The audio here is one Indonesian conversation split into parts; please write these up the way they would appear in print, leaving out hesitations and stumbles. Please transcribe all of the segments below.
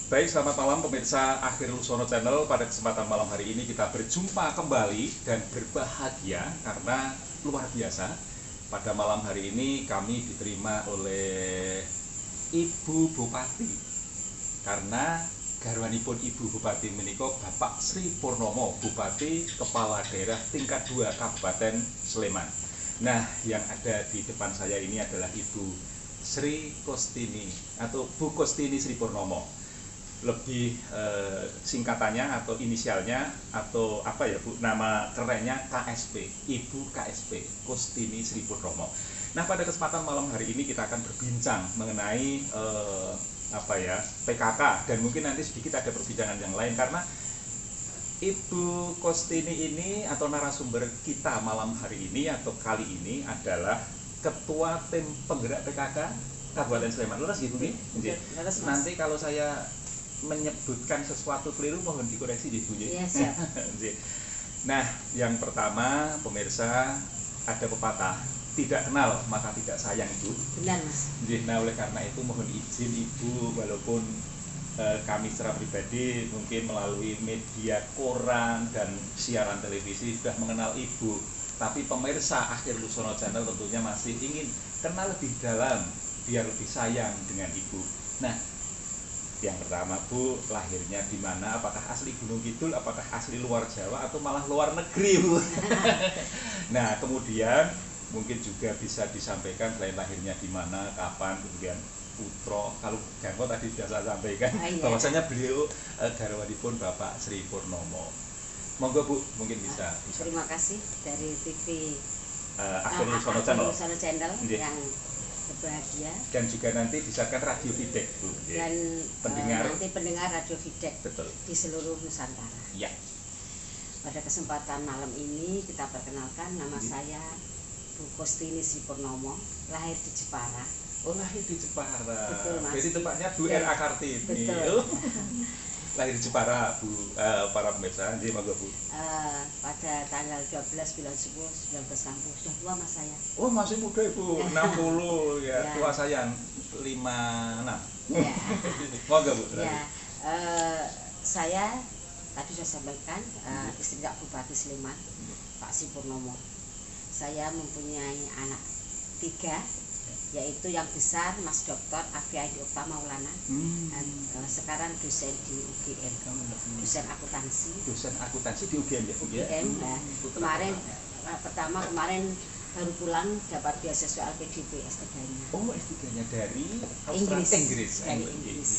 Baik, selamat malam pemirsa Akhir Lusono Channel. Pada kesempatan malam hari ini kita berjumpa kembali dan berbahagia karena luar biasa. Pada malam hari ini kami diterima oleh Ibu Bupati. Karena garwanipun Ibu Bupati menika Bapak Sri Purnomo, Bupati Kepala Daerah tingkat 2 Kabupaten Sleman. Nah, yang ada di depan saya ini adalah Ibu Sri Kostini atau Bu Kostini Sri Purnomo. Lebih singkatannya atau inisialnya atau apa ya Bu, nama kerennya KSP, Ibu KSP Kostini Sri Purnomo. Nah, pada kesempatan malam hari ini kita akan berbincang mengenai PKK, dan mungkin nanti sedikit ada perbincangan yang lain karena Ibu Kostini ini atau narasumber kita malam hari ini atau kali ini adalah Ketua Tim Penggerak PKK Kabupaten Sleman. Leres gitu Bu? Nanti kalau saya menyebutkan sesuatu keliru mohon dikoreksi di Bu. Iya, siap. Nah, yang pertama pemirsa, ada pepatah tidak kenal maka tidak sayang Ibu. Benar Mas. Nah, oleh karena itu mohon izin Ibu, walaupun kami secara pribadi mungkin melalui media koran dan siaran televisi sudah mengenal Ibu, tapi pemirsa Akhir Lusono Channel tentunya masih ingin kenal lebih dalam biar lebih sayang dengan Ibu. Nah, yang pertama Bu, lahirnya di mana? Apakah asli Gunung Kidul, apakah asli luar Jawa atau malah luar negeri Bu? Nah, kemudian mungkin juga bisa disampaikan selain lahirnya di mana, kapan, kemudian putra. Kalau Garwo tadi sudah saya sampaikan bahwasanya beliau garwanipun Bapak Sri Purnomo. Monggo Bu, mungkin bisa. Terima kasih dari TV Akhir Lusono Channel yang berbahagia, dan juga nanti disiarkan Radio Fidek Bu, dan nanti pendengar Radio Fidek betul di seluruh Nusantara. Ya. Pada kesempatan malam ini kita perkenalkan, nama saya Bu Kostini Sri Purnomo, lahir di Jepara. Oh, lahir di Jepara. Betul, Mas. Jadi tempatnya Bu R.A. Kartini. Betul. Lahir di Jepara Bu, para pemirsa. Jadi monggo Bu. Pada tanggal 12 bulan 10 1960. Sudah tua Mas saya. Oh, masih muda Ibu, 60 ya. Ya. Tua saya 56. Ya. Monggo Bu. Ya. Saya tadi sudah sampaikan istri Pak Bupati Sleman, Pak Sri Purnomo. Saya mempunyai anak 3, yaitu yang besar Mas Dr. Afiadi Okta Maulana, sekarang dosen di UGM, dosen akuntansi. Dosen akuntansi di UGM ya Bu ya. UGM. Nah, kemarin baru pulang dapat beasiswa LPDP S3-nya. Oh, S3-nya dari Inggris. Dari Inggris.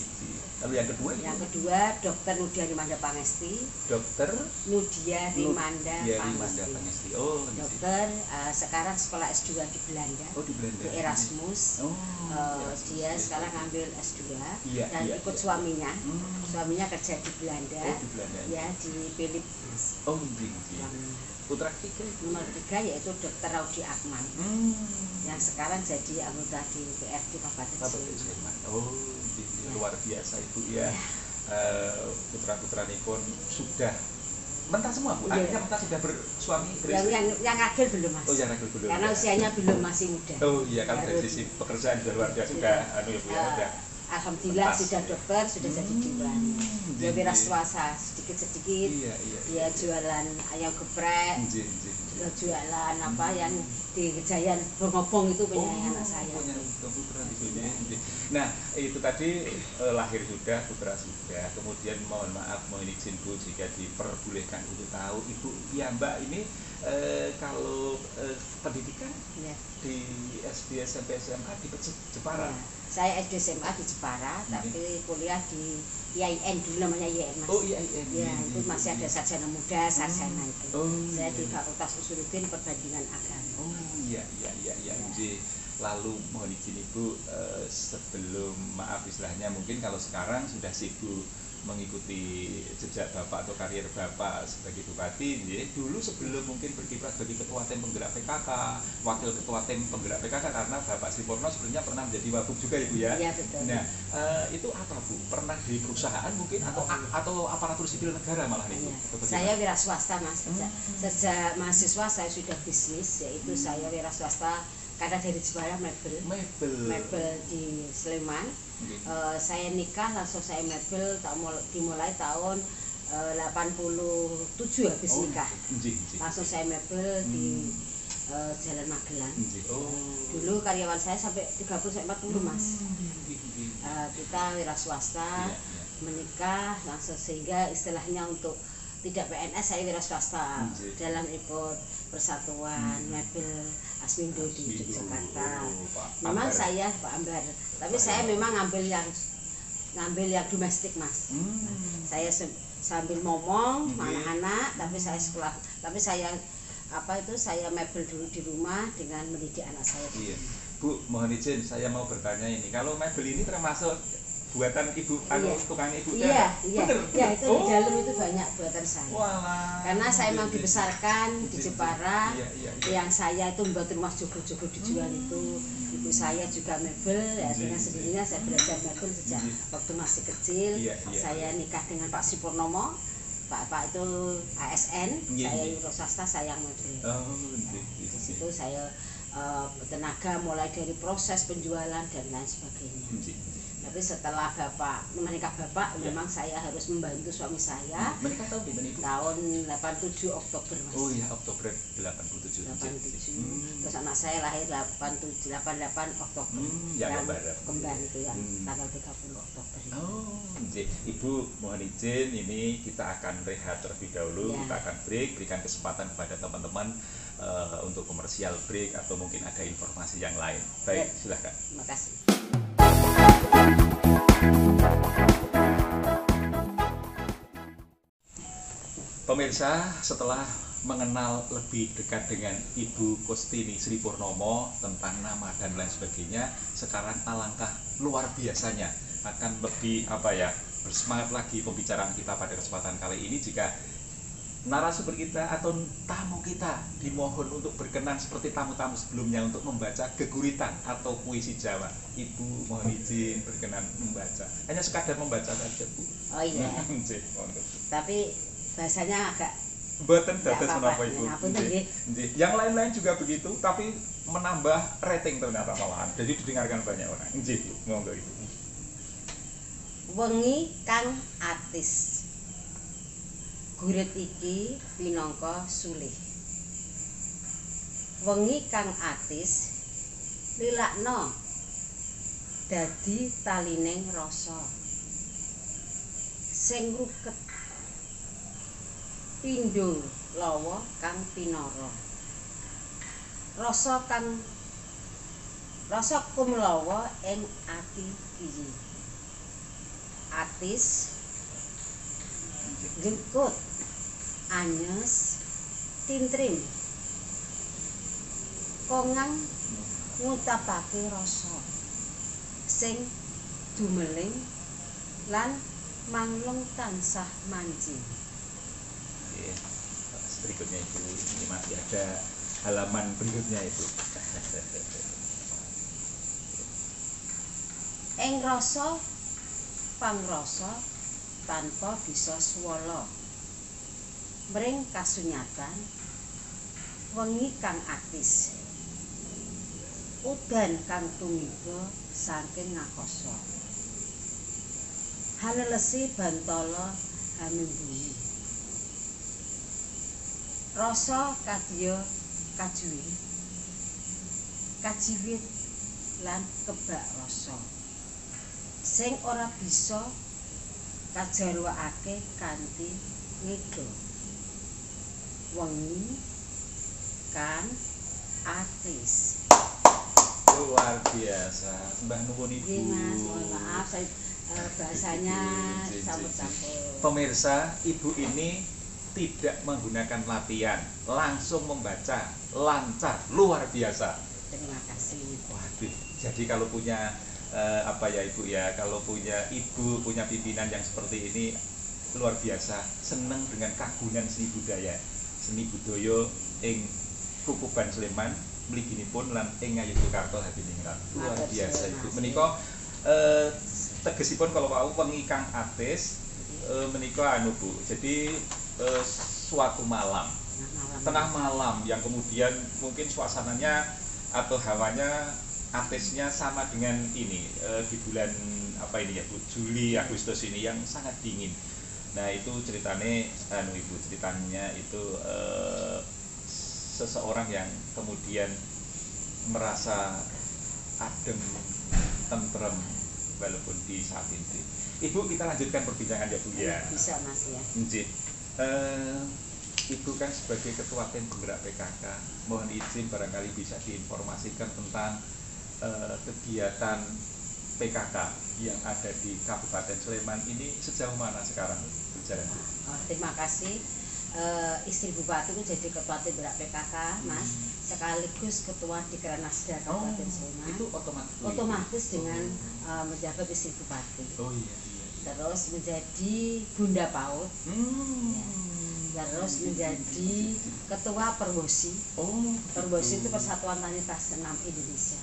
Lalu yang kedua? Yang kedua Dr. Nudia Rimanda Pangesti. Dokter Nudia Rimanda Pangesti. Oh, dokter sekarang sekolah S2 di Belanda. Oh, di Belanda. Di Erasmus. Oh, dia sekarang ngambil S2 dan ikut iya. suaminya. Suaminya kerja di Belanda. Oh, di Belanda. Ya, di Philippines. Oh, di putra ketiga. Nomor 3 yaitu Dr. Raudi Akmal. Yang sekarang jadi anggota di DPRD Kabupaten Sleman. Oh, luar biasa Ibu ya. Putra-putra pun sudah mentah semua Bu. Akhirnya mentah sudah bersuami beristri. Yang akhir belum Mas. Oh, yang akhir belum. Karena usianya belum, masih muda. Oh iya, kan dari sisi pekerjaan sudah luar biasa sudah anu ya Bu ya. Alhamdulillah sudah dokter, sudah jadi diwan. Dia wira swasta sedikit-sedikit. Iya. Dia jualan ayam geprek. Jualan apa yang di Kejayan Bongobong itu punya anak saya. Punya putra di sini. Nah, itu tadi lahir sudah, putra sudah. Kemudian mohon maaf, mohon izin Bu jika diperbolehkan untuk tahu Ibu ya Mbak ini kalau pendidikan di SD SMP SMA di Jepara. Saya SD SMA di Jepara, tapi kuliah di IAIN dulu, namanya IAIN Mas. Oh, IAIN. Ya, itu masih ada sarjana muda, sarjana itu. Saya di Fakultas Usuluddin Perbandingan Agama. Oh iya. Lalu mohon izin Ibu, sebelum maaf istilahnya mungkin kalau sekarang sudah sibuk mengikuti jejak Bapak atau karir Bapak sebagai Bupati, dulu sebelum mungkin berkiprah sebagai Ketua Tim Penggerak PKK, Wakil Ketua Tim Penggerak PKK, karena Bapak Sri Purnomo sebelumnya pernah menjadi Wabub juga Ibu ya? Iya betul. Nah, itu apa Bu? Pernah di perusahaan mungkin atau aparatur sipil negara malah nih? Iya. Saya wira swasta Mas. Sejak mahasiswa saya sudah bisnis, yaitu saya wira swasta karena dari Jepara mebel di Sleman. Saya nikah langsung saya mebel dimulai tahun 87 habis nikah. Langsung saya mebel di Jalan Magelang. Dulu karyawan saya sampai 30 sampai 40 Mas. Kita wira swasta, menikah langsung, sehingga istilahnya untuk tidak PNS saya wira swasta dalam ikut persatuan mebel Asmindo di Yogyakarta. Memang saya Pak Ambar, tapi saya memang ngambil yang domestik Mas. Saya sambil ngomong anak-anak, tapi saya sekolah, tapi saya saya mebel dulu di rumah dengan mendidik anak saya. Iya. Bu, mohon izin saya mau bertanya ini. Kalau mebel ini termasuk buatan ibu, tukang ibu? Iya. Bener? Ya, itu di dalam itu banyak buatan saya. Walah. Karena saya memang dibesarkan di Jepara. Yang saya itu membuat rumah jogo-jogo dijual itu. Ibu saya juga mebel, ya dengan sendirinya saya belajar mebel sejak waktu masih kecil. Saya nikah dengan Pak Sipurnomo. Pak itu ASN, saya wira swasta, saya yang mebel. Di situ saya tenaga mulai dari proses penjualan dan lain sebagainya. Tapi setelah menikah bapak, memang saya harus membantu suami saya. Menikah tahun di tahun 87 Oktober Mas. Oh iya, Oktober 87. Terus anak saya lahir 88 Oktober. Yang kembar itu yang tanggal 30 Oktober. Ibu mohon izin, ini kita akan rehat terlebih dahulu. Kita akan break, berikan kesempatan kepada teman-teman untuk komersial break atau mungkin ada informasi yang lain. Baik, silakan. Terima kasih. Pemirsa, setelah mengenal lebih dekat dengan Ibu Kostini Sri Purnomo tentang nama dan lain sebagainya, sekarang alangkah luar biasanya akan lebih bersemangat lagi pembicaraan kita pada kesempatan kali ini jika narasumber kita atau tamu kita dimohon untuk berkenan seperti tamu-tamu sebelumnya untuk membaca geguritan atau puisi Jawa. Ibu mohon izin berkenan membaca, hanya sekadar membaca saja, Bu. Oh iya. Tapi bahasanya agak mboten dados menapa Ibu. Yang lain-lain juga begitu, tapi menambah rating ternyata malahan. Jadi didengarkan banyak orang. Nggih, monggo Ibu. Wengi kang atis. Gurit iki pinangka sulih. Wengi kang atis lilakno dadi talining rasa. Sing ruket pindho lawa kang pinara. Rasa kumlawa ing ati iki. Atis jengkut anyes tintrim kongang ngutapake rasa sing dumeling lan manglung tansah manjing. Berikutnya Ibu, ini masih ada halaman berikutnya Ibu. Ing rasa pangrasa tanpa bisa swala. Mring kasunyatan wengi kang atis. Udan kang tumiba saking ngakasa. Halelesi bantala hamembuni. Rasa kadya kajuwi. Kajiwit lan kebak rasa. Sing ora bisa kajarwakake kanthi ngega. Wengi kang atis. Luar biasa. Mbah nuwun Ibu. Nggih Mas, mohon maaf saya bahasanya campur-campur. Pemirsa, Ibu ini tidak menggunakan latihan, langsung membaca, lancar, luar biasa. Terima kasih. Waduh, jadi kalau punya Ibu ya, kalau punya ibu, punya pimpinan yang seperti ini luar biasa, seneng dengan kagunan seni budaya ing Kukuban Sleman, mliginipun lan ing Ngayogyakarta hadiningrat. Luar biasa Ibu. Menika tegesipun kalau wau wengi kang atis menika Bu. Jadi suatu malam, tengah malam yang kemudian mungkin suasananya atau hawanya atisnya sama dengan ini di bulan apa ini ya Bu, Juli Agustus ini yang sangat dingin. Nah itu ceritanya Ibu, ceritanya itu seseorang yang kemudian merasa adem, tentrem walaupun di saat ini. Ibu, kita lanjutkan perbincangan ya Bu ya. Bisa Mas ya. Ibu kan sebagai ketua tim penggerak PKK, mohon izin barangkali bisa diinformasikan tentang kegiatan PKK yang ada di Kabupaten Sleman ini sejauh mana sekarang berjalan? Terima kasih. Istri Bupati itu jadi ketua tim penggerak PKK, Mas, sekaligus ketua Dikranasda Kabupaten Sleman. Itu otomatis dengan menjabat istri Bupati. Oh iya. Terus menjadi Bunda PAUD. Ya. Terus menjadi ketua Perwosi. Perwosi itu Persatuan Tanitas Senam Indonesia.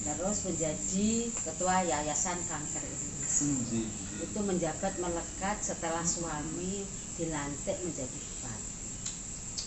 Terus menjadi ketua Yayasan Kanker Indonesia. Itu menjabat melekat setelah suami dilantik menjadi bupati.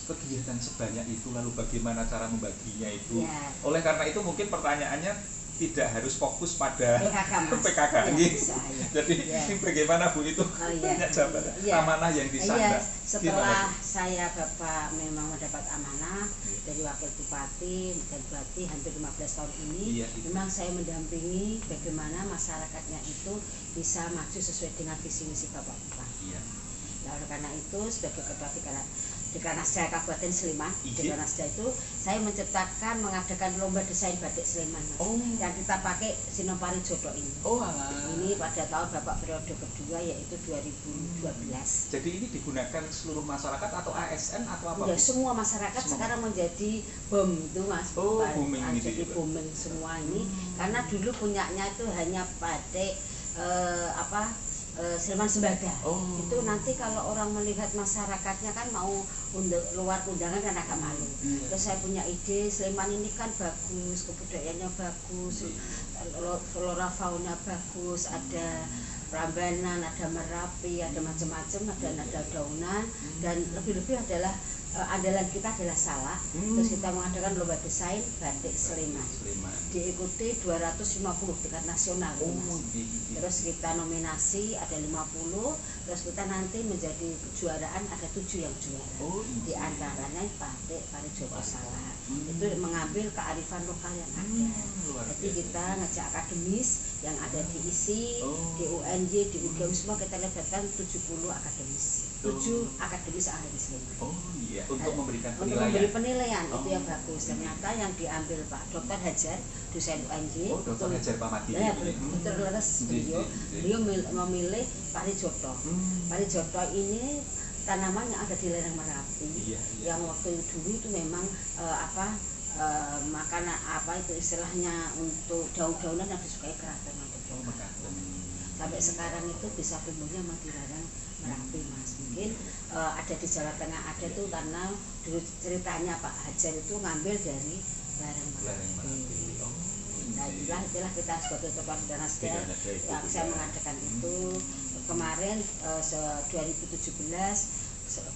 Kegiatan sebanyak itu lalu bagaimana cara membaginya itu? Ya. Oleh karena itu mungkin pertanyaannya tidak harus fokus pada PKK ya, gitu. Jadi ini bagaimana Bu itu banyak jabatan amanah yang disandang. Setelah saya Bapak memang mendapat amanah dari wakil bupati dan bupati hampir 15 tahun ini, memang saya mendampingi bagaimana masyarakatnya itu bisa maju sesuai dengan visi misi Bapak Bupati. Oleh karena itu sebagai ketua Dikranasda Kabupaten Sleman, Dikranasda itu saya menciptakan mengadakan lomba desain batik Sleman, yang kita pakai Sinopari Jodoh ini. Ini pada tahun Bapak periode kedua yaitu 2012. Jadi ini digunakan seluruh masyarakat atau ASN atau apa? Ya, semua masyarakat sekarang menjadi BOM itu Mas. Booming jadi booming semua ini karena dulu punyanya itu hanya batik Sleman Sembada. Itu nanti kalau orang melihat masyarakatnya kan mau luar undangan kan agak malu. Terus saya punya ide, Sleman ini kan bagus, kebudayaannya bagus, flora fauna bagus, ada Prambanan, ada Merapi, ada macam-macam, ada daunan, dan lebih-lebih adalah andalan kita adalah salak. Terus kita mengadakan lomba desain batik Sleman. Diikuti 250 tingkat nasional. Terus kita nominasi ada 50, terus kita nanti menjadi kejuaraan ada 7 yang juara. Di antaranya batik Parijoto Salak. Itu mengambil kearifan lokal yang ada. Jadi kita ngajak akademis yang ada di ISI, di UNJ, di UGM semua kita libatkan 70 akademis. 7 akademis yang ada di Sleman. Untuk memberikan penilaian. Untuk memberi penilaian itu yang bagus. Ternyata yang diambil Pak Dr. Hajar, dosen UNJ. Dr. Hajar Pamadi. Ya, betul leres beliau memilih Parijoto. Parijoto ini tanaman yang ada di lereng Merapi. Yang waktu dulu itu memang makanan itu istilahnya untuk daun-daunan yang disukai keraton. Sampai sekarang itu bisa tumbuhnya di lereng Merapi Mas. Mungkin ada di Jawa Tengah ada tuh karena dulu ceritanya Pak Hajar itu ngambil dari lereng Merapi. Nah itulah kita sebagai ketua Dikranasda yang saya mengadakan itu kemarin 2017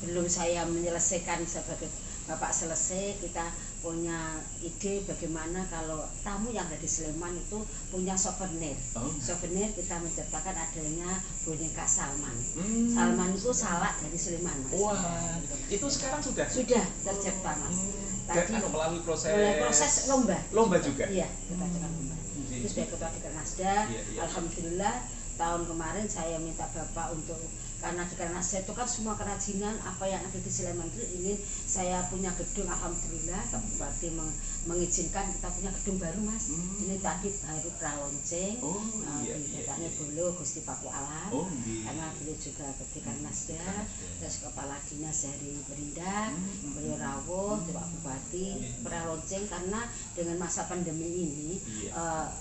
belum saya menyelesaikan sebagai Bapak selesai, kita punya ide bagaimana kalau tamu yang ada di Sleman itu punya souvenir. Souvenir kita menciptakan adanya boneka Salman. Salman itu salak dari Sleman Mas. Itu sekarang sudah tercipta Mas. Tadi melalui proses lomba. Lomba juga. Iya, kita adakan lomba. Itu sebagai ketua Dikranasda. Alhamdulillah tahun kemarin saya minta Bapak untuk karena Dikranasda itu kan semua kerajinan apa yang ada di Sleman itu ingin saya punya gedung. Alhamdulillah Pak Bupati mengizinkan kita punya gedung baru Mas. Ini tadi baru pralonceng di Datangnya Bolo Gusti Paku Alam karena beliau juga ke Dikranasda, terus Kepala Dinas dari Perindak beliau rawuh Pak Bupati pralonceng karena dengan masa pandemi ini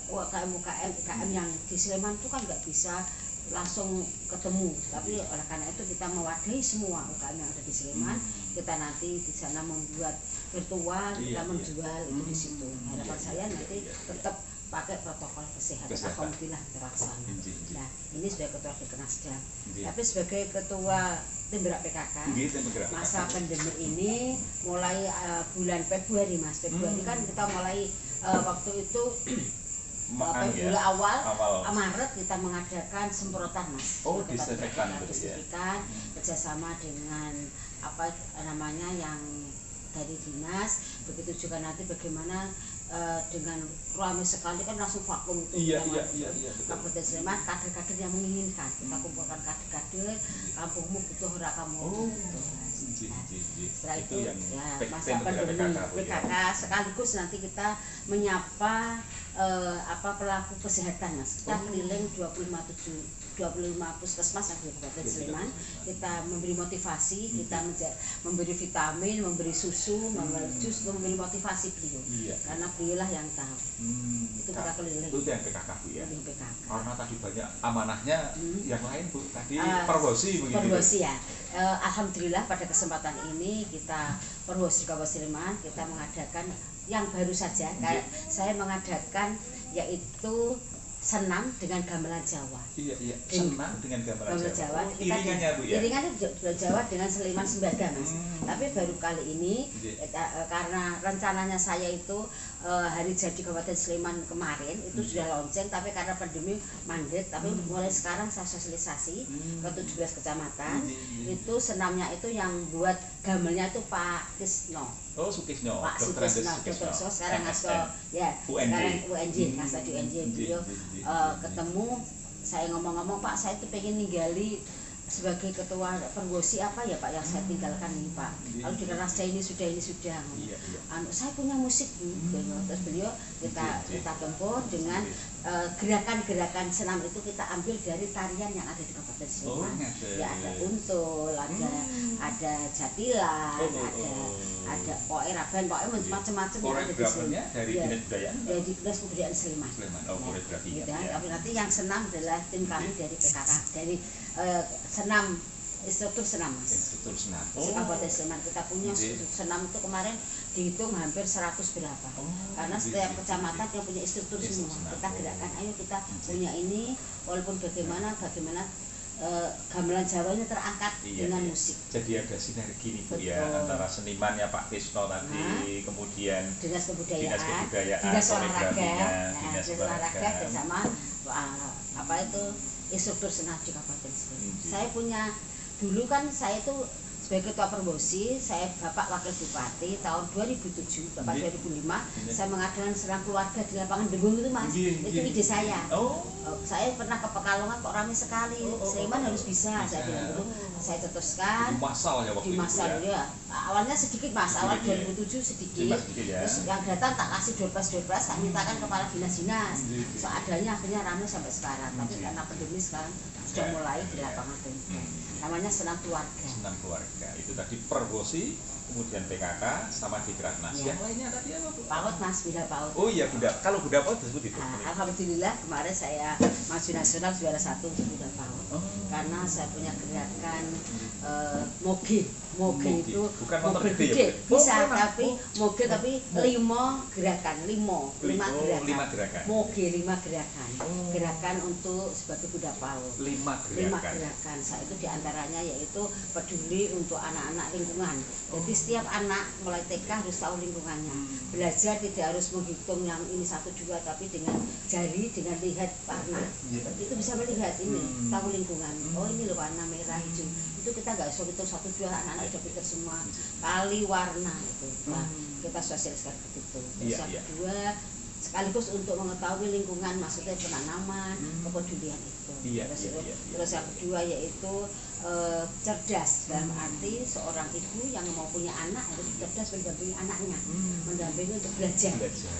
UKM yang di Sleman itu kan nggak bisa langsung ketemu, tapi oleh karena itu kita mewadahi semua UKM yang ada di Sleman. Kita nanti di sana membuat virtual, kita menjual itu di situ. Harapan saya nanti tetap pakai protokol kesehatan. Alhamdulillah terlaksana. Nah ini sebagai ketua Dikranasda, tapi sebagai ketua tim gerak PKK masa pandemi ini mulai bulan Februari Mas. Februari kan kita mulai waktu itu bulan awal Maret kita mengadakan semprotan, Mas. Disinfektan gitu ya. Kerjasama dengan apa namanya yang dari dinas, begitu juga nanti bagaimana dengan ramai sekali kan langsung vakum itu. Kabupaten Sleman, kader-kader yang menginginkan kita kumpulkan kader-kader, kampungmu butuh ora kamu. Setelah itu ya masa pandemi PKK sekaligus nanti kita menyapa pelaku kesehatan, Mas. Kita keliling 25 puskesmas yang di Kabupaten Sleman. Kita memberi motivasi, kita memberi vitamin, memberi susu, memberi jus, memberi motivasi beliau. Karena beliaulah yang tahu. Itu kita keliling. Itu yang PKK, Bu ya. PKK. Karena tadi banyak amanahnya yang lain, Bu. Tadi Perwosi begitu. Perwosi ya. Alhamdulillah pada kesempatan ini kita Perwosi Kabupaten Sleman kita mengadakan yang baru saja. Saya mengadakan yaitu senam dengan gamelan Jawa. Senam dengan gamelan Jawa. Iringannya, Bu ya. Iringannya Jawa dengan Seliman Sembada, Mas. Tapi baru kali ini karena rencananya saya itu hari jadi Kabupaten Sleman kemarin itu sudah launching, tapi karena pandemi mandek, tapi mulai sekarang saya sosialisasi ke 17 kecamatan. Itu senamnya itu yang buat gamelnya itu Pak Tisno. Sukisno. Pak Sukisno, Dr. Sekarang ngasto ya, sekarang UNJ, ngasto di UNJ. Beliau ketemu, saya ngomong-ngomong, Pak, saya itu pengen ninggali sebagai ketua Perwosi apa ya Pak yang saya tinggalkan nih Pak. Kalau di Ranasda ini sudah. Saya punya musik, terus beliau kita tempur dengan gerakan-gerakan senam itu kita ambil dari tarian yang ada di Kabupaten Sleman. Ya ada untul, ada jatilan, ada poeraban, macam-macam yang ada di Sleman. Dari Dinas Kebudayaan? Dari Dinas Kebudayaan Sleman. Tapi nanti yang senam adalah tim kami dari PKK, dari senam instruktur senam, Mas. Instruktur senam. Kabupaten Sleman kita punya senam itu kemarin dihitung hampir 100 berapa. Karena setiap kecamatan yang punya instruktur semua. Kita gerakkan, ayo kita punya ini, walaupun bagaimana gamelan Jawa ini terangkat dengan musik. Jadi ada sinergi nih Bu ya, antara senimannya Pak Tisno tadi, kemudian Dinas Kebudayaan, Dinas Olahraga bersama instruktur senam di Kabupaten Sleman. Saya punya dulu kan saya itu sebagai ketua Perwosi, saya Bapak Wakil Bupati tahun 2007, Bapak 2005, saya mengadakan senam keluarga di lapangan Dengung itu, Mas. Itu ide saya. Saya pernah ke Pekalongan kok ramai sekali. Sleman harus bisa, saya bilang gitu. Saya cetuskan. Di masal ya waktu itu. Di masal ya. Awalnya sedikit, Mas. Awal 2007 sedikit. Terus yang datang tak kasih doorpress, tak mintakan kepala dinas-dinas. Seadanya akhirnya ramai sampai sekarang. Tapi karena pandemi sekarang sudah mulai di lapangan Dengung. Namanya senam keluarga. Senam keluarga. Itu tadi Perwosi, kemudian PKK sama di Kratnas. Yang lainnya tadi apa, Bu? PAUD, Mas, Bunda PAUD. Oh iya, Bunda. Kalau Bunda PAUD disebut itu. Alhamdulillah kemarin saya maju nasional juara 1 untuk Bunda PAUD. Karena saya punya gerakan moge itu bukan motor gede ya? Bisa, tapi moge tapi 5 gerakan. Moge 5 gerakan. Gerakan untuk sebagai Bunda PAUD. 5 gerakan. Saya itu diantaranya yaitu peduli untuk anak-anak lingkungan. Jadi setiap anak mulai TK harus tahu lingkungannya. Belajar tidak harus menghitung yang ini 1, 2, tapi dengan jari, dengan lihat warna. Itu bisa melihat ini, tahu lingkungan. Oh ini loh warna merah, hijau. Itu kita nggak usah hitung 1, 2, anak-anak udah pintar semua. Kali warna itu. Nah, kita sosialisasikan begitu. Terus yang kedua, sekaligus untuk mengetahui lingkungan, maksudnya penanaman, kepedulian itu. Terus yang kedua yaitu cerdas, dalam arti seorang ibu yang mau punya anak harus cerdas mendampingi anaknya, mendampingi untuk belajar.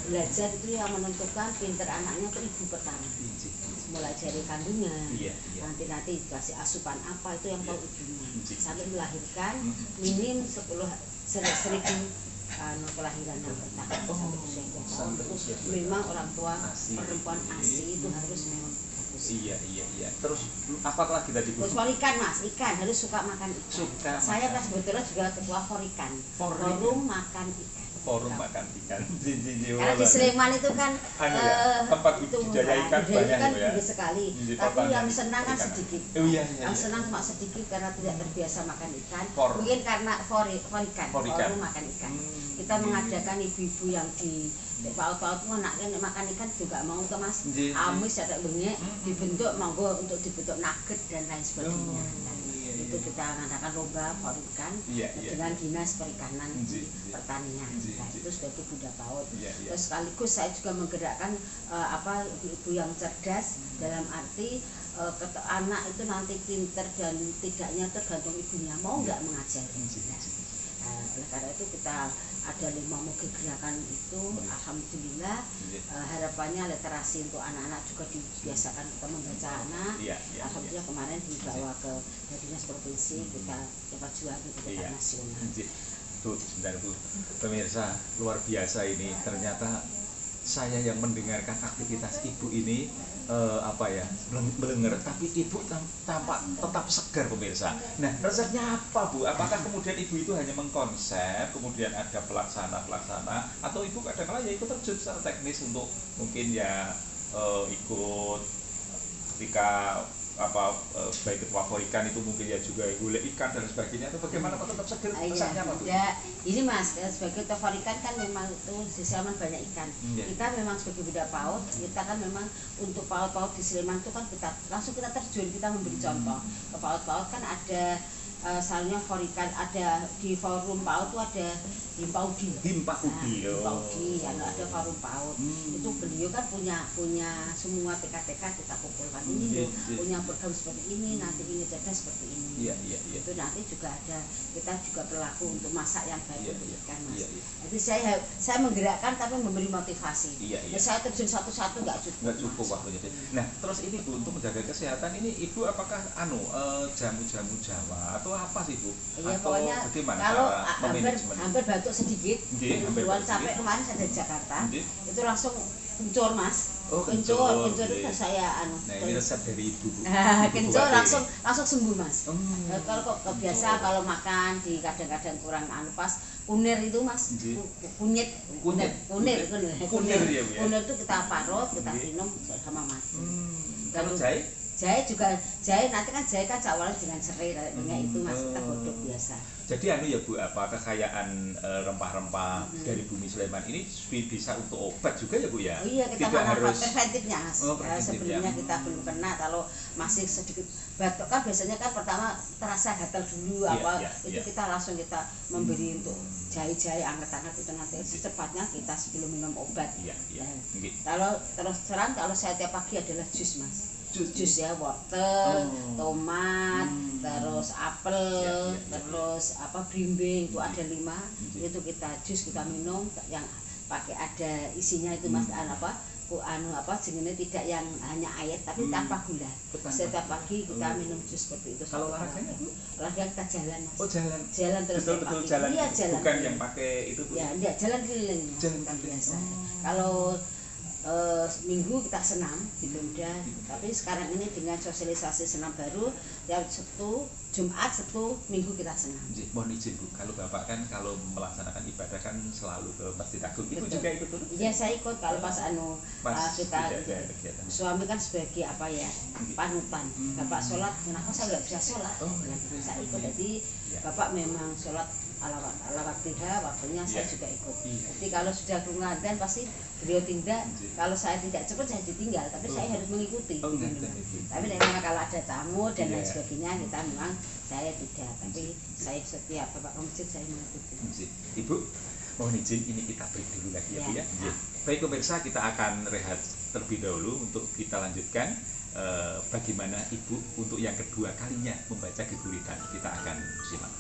Belajar itu yang menentukan pinter anaknya itu ibu pertama. Mulai dari kandungan, nanti dikasih asupan apa itu yang tahu ibunya. Sampai melahirkan minim 10.000 kelahiran yang pertama sampai usia 2 tahun. Memang orang tua perempuan ASI itu harus memang bagus. Iya. Terus apa lagi tadi, Bu? Terus ikan, Mas, ikan harus suka makan ikan. Saya kan sebetulnya juga ketua Forikan, forum makan ikan. Forum makan ikan. Karena di Sleman itu kan tempat itu budidaya ikan banyak kan ya. tinggi sekali. Tapi yang senang kan sedikit. Yang senang cuma sedikit karena tidak terbiasa makan ikan. Mungkin karena forum makan ikan. Kita mengadakan ibu-ibu yang di paut-paut anaknya makan ikan juga mau ke Mas. Amis ada bengek dibentuk monggo untuk dibentuk nugget dan lain sebagainya. Itu kita mengadakan lomba forum ikan dengan dinas perikanan pertanian. Nah, itu sebagai Bunda PAUD. Terus sekaligus saya juga menggerakkan ibu yang cerdas dalam arti anak itu nanti pinter dan tidaknya tergantung ibunya mau nggak mengajari. Oleh karena itu kita ada 5 mugi gerakan itu, alhamdulillah harapannya literasi untuk anak-anak juga dibiasakan kita membaca anak. Alhamdulillah kemarin dibawa ke dinas provinsi kita dapat juara di tingkat nasional. Tuh, sebentar tuh pemirsa, luar biasa ini ternyata saya yang mendengarkan aktivitas ibu ini belenger, tapi ibu tampak tetap segar pemirsa. Nah, resepnya apa Bu? Apakah kemudian ibu itu hanya mengkonsep, kemudian ada pelaksana atau ibu kadang-kadang ya ikut terjun secara teknis untuk mungkin ya ikut ketika baik ketua ikan itu mungkin ya juga golek ikan dan sebagainya, itu bagaimana Pak tetap segar resepnya apa Bu? Ini Mas, sebagai ketua ikan kan memang itu di Sleman banyak ikan. Kita memang sebagai Bunda PAUD, kita kan memang untuk PAUD-PAUD di Sleman itu kan kita langsung terjun, kita memberi contoh. Ke PAUD kan ada misalnya ikan, ada di forum PAUD itu ada Himpaudi, ada forum PAUD. Itu beliau kan punya semua TK-TK kita kumpulkan ini loh, punya program seperti ini, nanti ini cerdas seperti ini. Itu nanti juga ada, kita juga berlaku untuk masak yang baik untuk ikan Mas. Jadi saya menggerakkan tapi memberi motivasi. Saya terjun satu-satu nggak cukup waktunya. Nah, terus ini Bu, untuk menjaga kesehatan ini Ibu apakah jamu-jamu Jawa atau apa sih Bu? Iya, pokoknya kalau hampir batuk sedikit, keluar capek kemarin saya dari Jakarta, itu langsung kencur Mas. Kencur itu saya Nah, ini resep dari Ibu. Kencur langsung sembuh Mas. Kalau biasa kalau makan di kadang-kadang kurang pas kunir itu Mas, kunir itu kita parut, kita minum sama mati. Kalau jahe nanti kan awalnya dengan serai itu Mas, kita godok biasa. Jadi ya Bu, kekayaan rempah-rempah dari bumi Sleman ini bisa untuk obat juga ya Bu ya? Oh iya, kita harus preventifnya Mas. Sebelumnya kita belum kena, kalau masih sedikit batuk kan biasanya kan pertama terasa gatal dulu itu kita langsung kita memberi untuk jahe-jahe anget-anget itu nanti secepatnya kita sebelum minum obat. Kalau terus terang kalau saya tiap pagi adalah jus Mas. Jus ya, wortel, tomat, terus apel, terus berimbing itu ada 5, itu kita jus kita minum yang pakai ada isinya itu Mas, jenisnya tidak yang hanya air tapi tanpa gula. Setiap pagi kita minum jus seperti itu. Kalau olahraganya Bu? Olahraga kita jalan Mas. Oh jalan. Jalan terus betul jalan. Iya jalan. Bukan yang pakai itu Bu. Ya, enggak, jalan keliling Mas. Jalan biasa. Kalau minggu kita senam di Bunda, tapi sekarang ini dengan sosialisasi senam baru yang Jumat, Sabtu, Minggu kita senam. Mohon izin Bu, kalau Bapak kan kalau melaksanakan ibadah kan selalu ke Masjid Agung, itu juga ikut turun? Iya saya ikut, kalau pas kita suami kan sebagai panutan. Bapak sholat, kenapa saya nggak bisa sholat? Saya ikut, jadi Bapak memang sholat ala waktiha, waktunya saya juga ikut. Jadi kalau sudah kemudian pasti beliau tindak, kalau saya tidak cepat saya ditinggal, tapi saya harus mengikuti. Tapi memang kalau ada tamu dan lain sebagainya kita memang saya tidak, tapi saya setiap Bapak ke masjid saya mengikuti. Ibu, mohon izin ini kita break dulu lagi ya Bu ya. Baik pemirsa, kita akan rehat terlebih dahulu untuk kita lanjutkan bagaimana Ibu untuk yang kedua kalinya membaca Geguritan. Kita akan simak.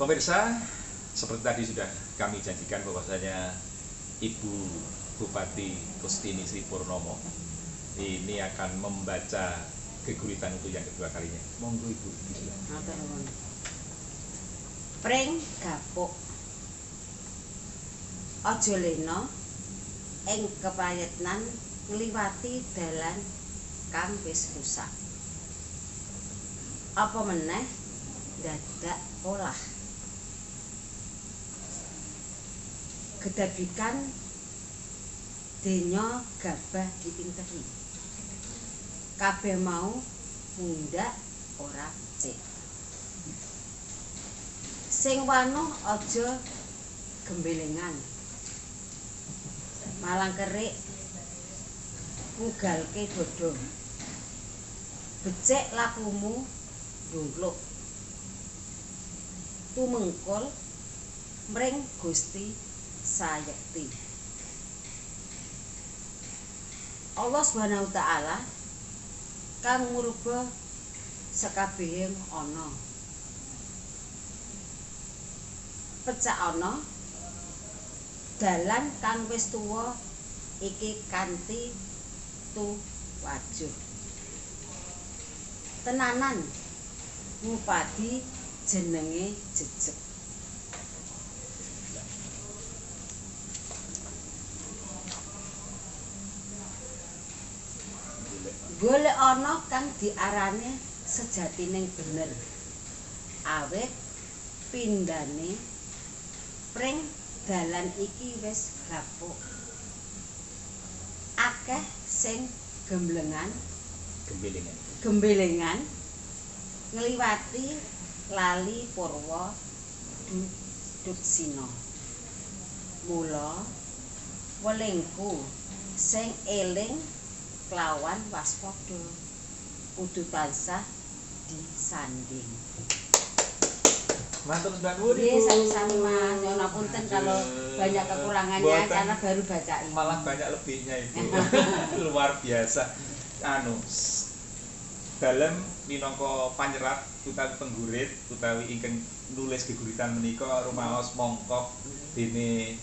Pemirsa, seperti tadi sudah kami janjikan bahwasanya Ibu Bupati Kustini Sri Purnomo ini akan membaca Geguritan untuk yang kedua kalinya. Monggo Ibu. Pring gapuk aja lena ing kepayetnan ngliwati dalan kang wis rusak. apa meneh dadak olah gedabikan denya gabah dipinteri kabeh mau pundak ora becik sing wanuh aja gembelengan malang kerik ngugalke dodo becik lakumu ndungkluk tumengkul mring Gusti sayekti Allah Subhanahu wa taala kang ngruba sakabehing ana pecak ana dalan kang wis tuwa iki kanthi tuwajuh tenanan ngupadi jenenge jejeg golek ana kang diarani sejatining bener awet pindhane pring dalan iki wis gapuk akeh sing gembelengan ngliwati lali purwa duksina mula welingku sing eling kelawan waspada kudu tansah disanding. Matur nuwun Ibu. Sami-sami Mas. Nyuwun ngapunten kalau banyak kekurangannya karena baru baca ini. Malah banyak lebihnya Ibu. Luar biasa. Dalem minangka panyerat utawi penggurit utawi ingkang nulis geguritan menika rumaos mongkok dene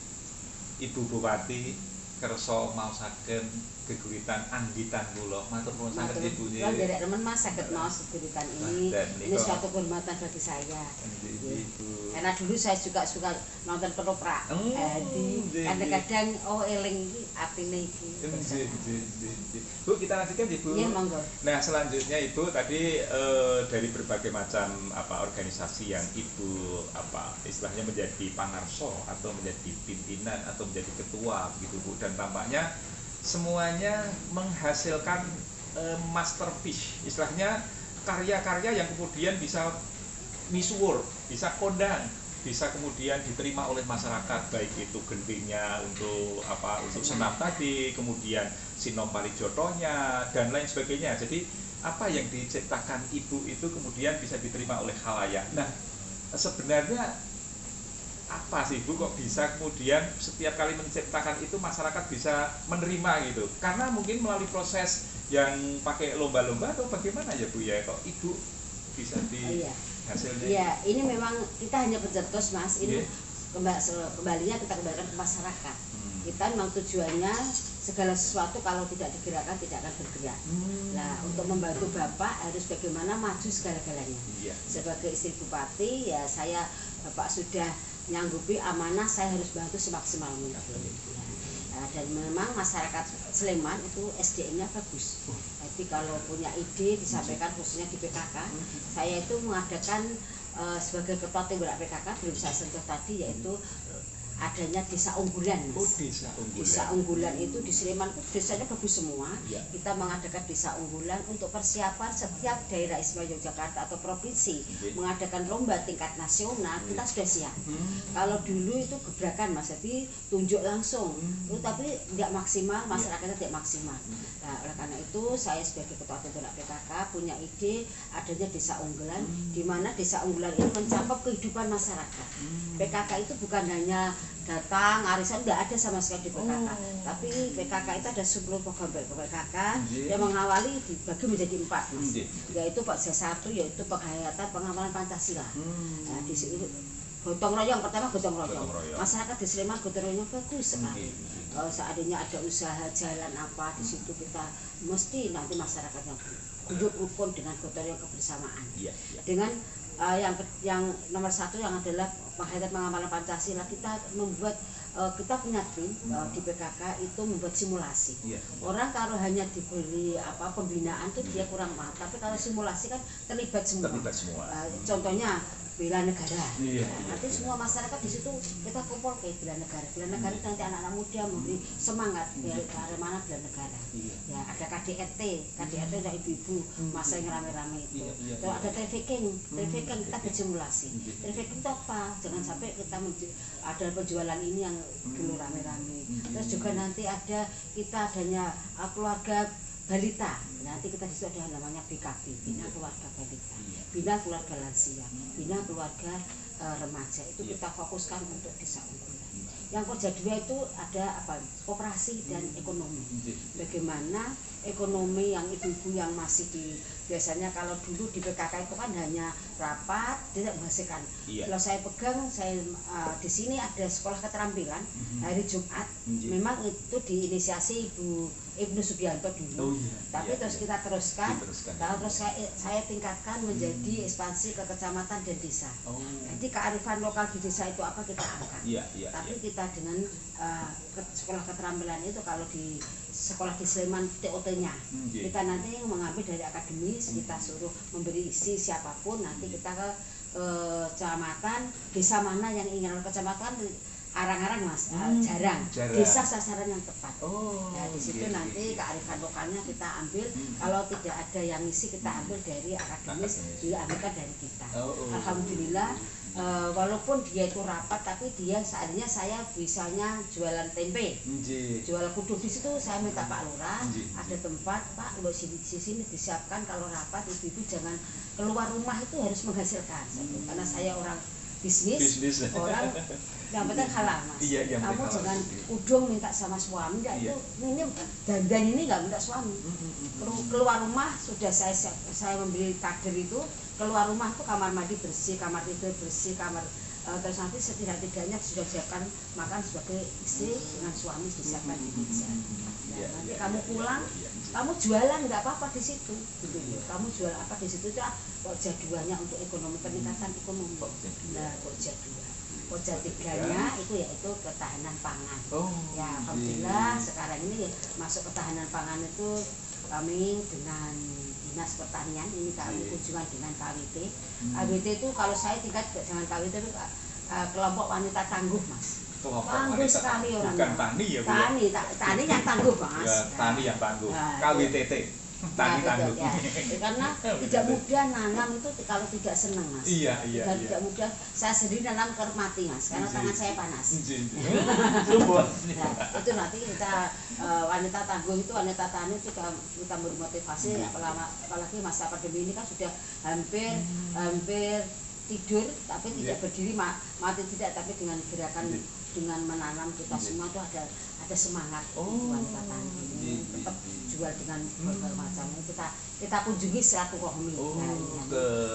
Ibu Bupati kersa maosaken geguritan anggitan kula. Matur nuwun sanget Ibu. Kalau derek teman Mas saged maos geguritan ini. Ini suatu kehormatan bagi saya. Karena dulu saya juga suka nonton ketoprak. Kadang-kadang eling iki atine iki. Bu, kita lanjutkan Ibu. Iya, monggo. Nah, selanjutnya Ibu tadi dari berbagai macam organisasi yang Ibu istilahnya menjadi pangarso atau menjadi pimpinan atau menjadi ketua gitu Bu, dan tampaknya semuanya menghasilkan masterpiece, istilahnya karya-karya yang kemudian bisa misuwur, bisa kondang, bisa kemudian diterima oleh masyarakat, baik itu gendingnya untuk untuk senam tadi, kemudian sinom palijotonya dan lain sebagainya. Jadi apa yang diciptakan Ibu itu kemudian bisa diterima oleh khalayak. Nah, sebenarnya apa sih Bu kok bisa kemudian setiap kali menciptakan itu masyarakat bisa menerima gitu? Karena mungkin melalui proses yang pakai lomba-lomba atau bagaimana ya Bu ya, kok Ibu bisa di hasilnya? Iya, ini memang kita hanya pencetus Mas. Ini kembalinya kita kembalikan ke masyarakat. Kita memang tujuannya segala sesuatu kalau tidak digerakkan tidak akan bergerak. Nah, untuk membantu Bapak harus bagaimana maju segala-galanya. Sebagai istri Bupati ya saya Bapak sudah nyanggupi amanah, saya harus bantu semaksimal mungkin. Dan memang masyarakat Sleman itu SDM-nya bagus. Jadi kalau punya ide disampaikan khususnya di PKK. Saya itu mengadakan sebagai ketua tim gerak PKK belum saya sentuh tadi, yaitu adanya desa unggulan Mas. Desa unggulan itu di Sleman itu desanya bagus semua. Kita mengadakan desa unggulan untuk persiapan setiap daerah istimewa Yogyakarta atau provinsi mengadakan lomba tingkat nasional, kita sudah siap. Kalau dulu itu gebrakan Mas, jadi tunjuk langsung, tapi tidak maksimal, masyarakatnya tidak maksimal. Nah, oleh karena itu saya sebagai ketua tim gerak PKK punya ide adanya desa unggulan, di mana desa unggulan ini mencakup kehidupan masyarakat. PKK itu bukan hanya datang arisan, tidak ada sama sekali di PKK. Tapi PKK itu ada 10 program PKK yang mengawali dibagi menjadi 4 Mas. Yaitu C1 yaitu penghayatan pengawalan Pancasila. Nah, di situ gotong royong, pertama gotong royong. Masyarakat di Sleman gotong royong bagus sekali. Seandainya ada usaha jalan apa di situ kita mesti nanti masyarakatnya hidup rukun dengan gotong royong kebersamaan. Dengan yang nomor 1 yang adalah penghayatan pengamalan Pancasila, kita membuat kita punya tim di PKK itu membuat simulasi. Iya. Orang kalau hanya diberi pembinaan tuh dia kurang paham, tapi kalau simulasi kan terlibat semua. Terlibat semua. Contohnya bela negara. Iya, Nanti semua masyarakat di situ kita kumpul kayak bela negara. Bela negara itu nanti anak-anak muda memberi semangat bagaimana bela negara. Ya ada KDRT ada ibu-ibu masa yang rame-rame itu. Terus ada trafficking kita bersimulasi. Trafficking itu apa? Jangan sampai kita ada penjualan ini yang dulu rame-rame. Terus juga nanti kita adanya keluarga balita, nanti kita disitu ada namanya BKB, bina keluarga balita, bina keluarga lansia, bina keluarga remaja. Itu kita fokuskan untuk desa unggulan. Yang kerja dua itu ada koperasi dan ekonomi. Bagaimana ekonomi yang ibu-ibu yang masih biasanya kalau dulu di PKK itu kan hanya rapat tidak menghasilkan. Kalau saya pegang, di sini ada sekolah keterampilan hari Jumat. Memang itu diinisiasi Ibnu Subianto dulu. Tapi terus kita teruskan. Terus saya tingkatkan menjadi ekspansi ke kecamatan dan desa. Jadi kearifan lokal di desa itu apa kita angkat. Tapi kita dengan sekolah keterampilan itu kalau di sekolah di Sleman TOT-nya kita nanti mengambil dari akademis, kita suruh memberi isi siapapun, nanti kita ke kecamatan, desa mana yang ingin kecamatan arang-arang mas, jarang. Desa sasaran yang tepat. Nah di situ nanti kearifan lokalnya kita ambil. Kalau tidak ada yang isi kita ambil dari akademis, diambilkan dari kita. Alhamdulillah. Walaupun dia itu rapat, tapi dia seandainya saya bisanya jualan tempe, jualan kudu. Di situ saya minta Pak Lurah, ada tempat Pak, lo di sini disiapkan kalau rapat ibu-ibu jangan keluar rumah itu harus menghasilkan. Karena saya orang bisnis. Orang yang penting halal mas. Kamu jangan udung minta sama suami, itu ini dandan ini nggak minta suami. Keluar rumah sudah saya membeli kader itu. Keluar rumah tuh kamar mandi bersih, kamar tidur bersih, terus nanti setidak-tidaknya sudah siapkan makan sebagai istri dengan suami disiapkan di meja. Nanti kamu pulang, kamu jualan nggak apa-apa di situ, gitu. Kamu jual apa di situ itu pokja duanya untuk ekonomi, peningkatan ekonomi. Nah pokja dua, pokja tiganya itu yaitu ketahanan pangan. Ya alhamdulillah sekarang ini masuk ketahanan pangan itu kami dengan Dinas Pertanian ini kami kunjungan dengan KWT. KWT itu kalau saya tingkat dengan KWT itu kelompok wanita tangguh mas. Tangguh sekali orangnya. Bukan tani ya bu. Tani yang tangguh mas. Tani yang tangguh. KWTT. Tani tangguh. Karena tidak mudah nanam itu kalau tidak senang mas. Tidak mudah. Saya sendiri nanam kermati mas, karena tangan saya panas. Itu nanti kita wanita tangguh itu wanita tani itu kita bermotivasi, apalagi masa pandemi ini kan sudah hampir tidur tapi tidak berdiri mati tidak, tapi dengan gerakan dengan menanam kita semua itu ada semangat wanita tani ini tetap jual dengan berbagai macam. Kita kunjungi silaturahmi,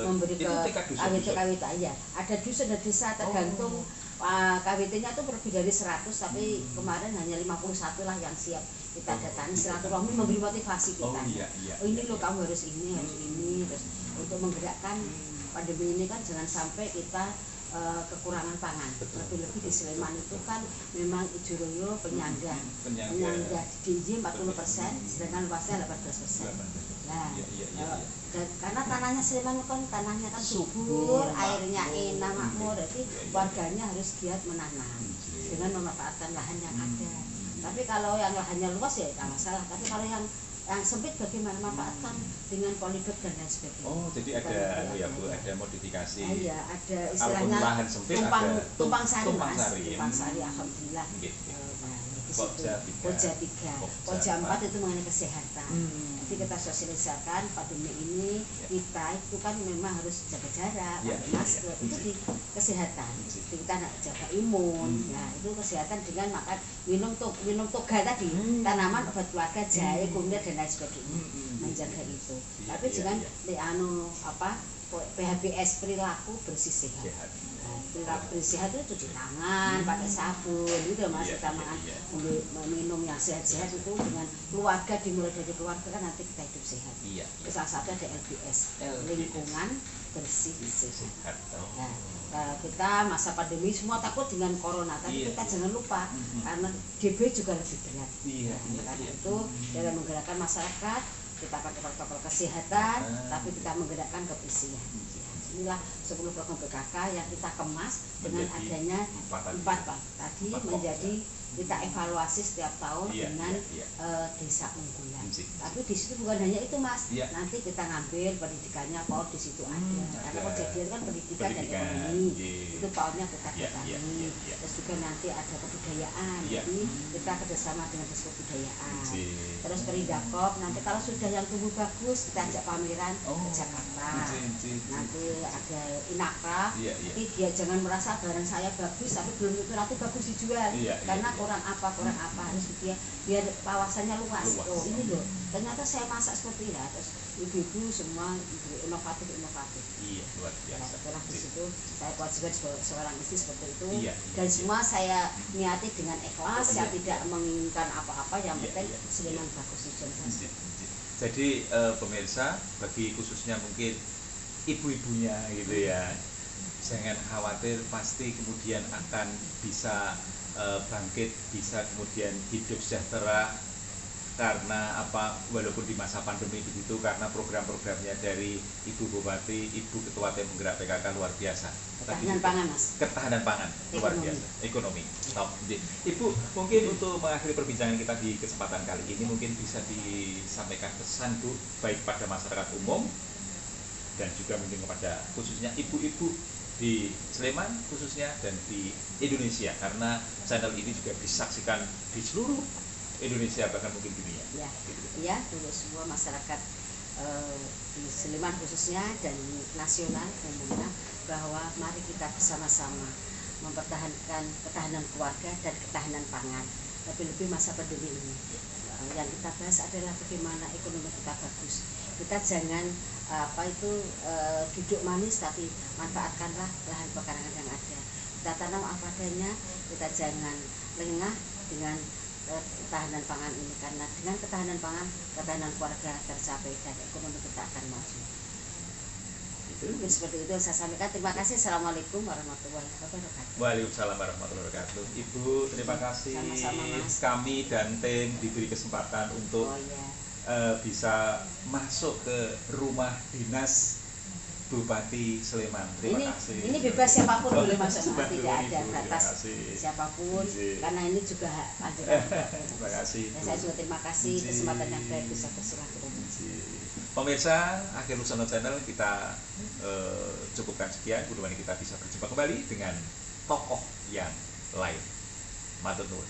memberi ke KWT ya. Ada dusun dan desa tergantung KWT-nya itu lebih dari 100, tapi kemarin hanya 51 lah yang siap kita datangi silaturahmi, memberi motivasi kita. Ini loh kamu harus ini terus untuk menggerakkan pandemi ini kan jangan sampai kita kekurangan pangan. Lebih-lebih di Sleman itu kan memang Ijuroyo penyangga tinggi 40%, sedangkan luasnya 18%. Nah, karena tanahnya Sleman kan tanahnya kan subur, airnya enak makmur, jadi warganya harus giat menanam dengan memanfaatkan lahan yang ada. Tapi kalau yang lahannya luas ya tidak masalah. Tapi kalau yang sempit bagaimana manfaatkan dengan polybag dan lain sebagainya. Jadi ada modifikasi. Iya, ada istilahnya lahan sempit, tumpang sari, alhamdulillah. Pokja 3, Pokja 4 itu mengenai kesehatan. Jadi kita sosialisasikan pandemi ini kita itu kan memang harus jaga jarak, pakai masker, itu di kesehatan. Kita jaga imun, nah itu kesehatan dengan makan minum toga tadi, tanaman obat keluarga, jahe, kumir dan lain sebagainya, menjaga itu. Tapi jangan PHBS perilaku bersih sehat. bersihat itu cuci tangan, pakai sabun, gitu Mas. Iya, Kita iya, makan, iya. minum yang sehat-sehat itu dengan keluarga, dimulai dari keluarga kan nanti kita hidup sehat. Iya. Salah satu ada LBS, lingkungan bersih sehat. Sehat. Oh. Nah, kita masa pandemi semua takut dengan corona, tapi Iya, kita iya. jangan lupa karena DB juga lebih berat. Iya, Nah, iya, karena iya. itu dalam menggerakkan masyarakat kita pakai protokol kesehatan, tapi kita menggerakkan kebersihan. Inilah 10 program PKK yang kita kemas dengan Menjadi adanya empat tadi Empat menjadi kita evaluasi setiap tahun Iya, dengan iya, iya. desa unggulan. Iya. Tapi di situ bukan hanya itu Mas, Iya. nanti kita ngambil pendidikannya PAUD di situ ada. Karena ada. kejadian kan pendidikan dan Pendidikan, ekonomi, iya. itu PAUD-nya kita Iya, datangi. iya, iya, iya. Terus juga nanti ada kebudayaan, Iya. jadi kita kerjasama dengan dinas kebudayaan. Iya. Terus Peridakop, nanti kalau sudah yang tumbuh bagus kita ajak pameran Oh, ke Jakarta. iya. Nanti ada Inakra, Iya, iya. tapi dia jangan merasa barang saya bagus tapi belum tentu nanti bagus dijual. Iya, Karena iya. kurang apa harus dia biar wawasannya luas. Luas. Oh ini loh, ternyata saya masak seperti ini. Terus ibu-ibu semua inovatif. Iya, luar Nah, biasa. setelah di situ saya kewajiban seorang istri seperti itu. Iya, Dan iya. semua saya niati dengan ikhlas, Iya. saya tidak menginginkan apa-apa, yang Iya, penting iya. Sleman bagus dijual. Jadi pemirsa, bagi khususnya mungkin ibu-ibunya gitu ya, jangan khawatir, pasti kemudian akan bisa bangkit, bisa kemudian hidup sejahtera. Karena apa, walaupun di masa pandemi begitu, karena program-programnya dari Ibu Bupati, Ibu Ketua Tim Penggerak PKK luar biasa. Ketahanan pangan Mas. Ketahanan pangan luar Ekonomi. biasa, ekonomi. Top. Ibu, mungkin untuk mengakhiri perbincangan kita di kesempatan kali ini, mungkin bisa disampaikan pesan Bu, baik pada masyarakat umum dan juga mungkin kepada khususnya ibu-ibu di Sleman khususnya dan di Indonesia, karena channel ini juga disaksikan di seluruh Indonesia, bahkan mungkin dunia. Ya, dulu semua masyarakat di Sleman khususnya dan nasional umumnya, bahwa mari kita bersama-sama mempertahankan ketahanan keluarga dan ketahanan pangan, lebih-lebih masa pandemi ini. Yang kita bahas adalah bagaimana ekonomi kita bagus. Kita jangan duduk manis, tapi manfaatkanlah lahan pekarangan yang ada. Kita tanam apa adanya, kita jangan lengah dengan ketahanan pangan ini, karena dengan ketahanan pangan, ketahanan keluarga tercapai dan ekonomi kita akan maju. Mungkin seperti itu yang saya sampaikan. Terima kasih. Assalamualaikum warahmatullahi wabarakatuh. Waalaikumsalam warahmatullahi wabarakatuh. Ibu, terima kasih. Sama-sama, Mas. Kami dan tim diberi kesempatan untuk bisa masuk ke rumah dinas Bupati Sleman. Terima kasih. Ini bebas siapapun boleh masuk, Mas. Betul, Tidak ada Ibu. batas Terima kasih. siapapun, Iya. karena ini juga hak panjenengan. Terima kasih. Dan saya juga terima kasih Iya. kesempatan yang baik bisa bersilaturahmi. Pemirsa, akhir Lusono Channel kita cukupkan sekian. Mudah-mudahan kita bisa berjumpa kembali dengan tokoh yang lain. Matur nuwun.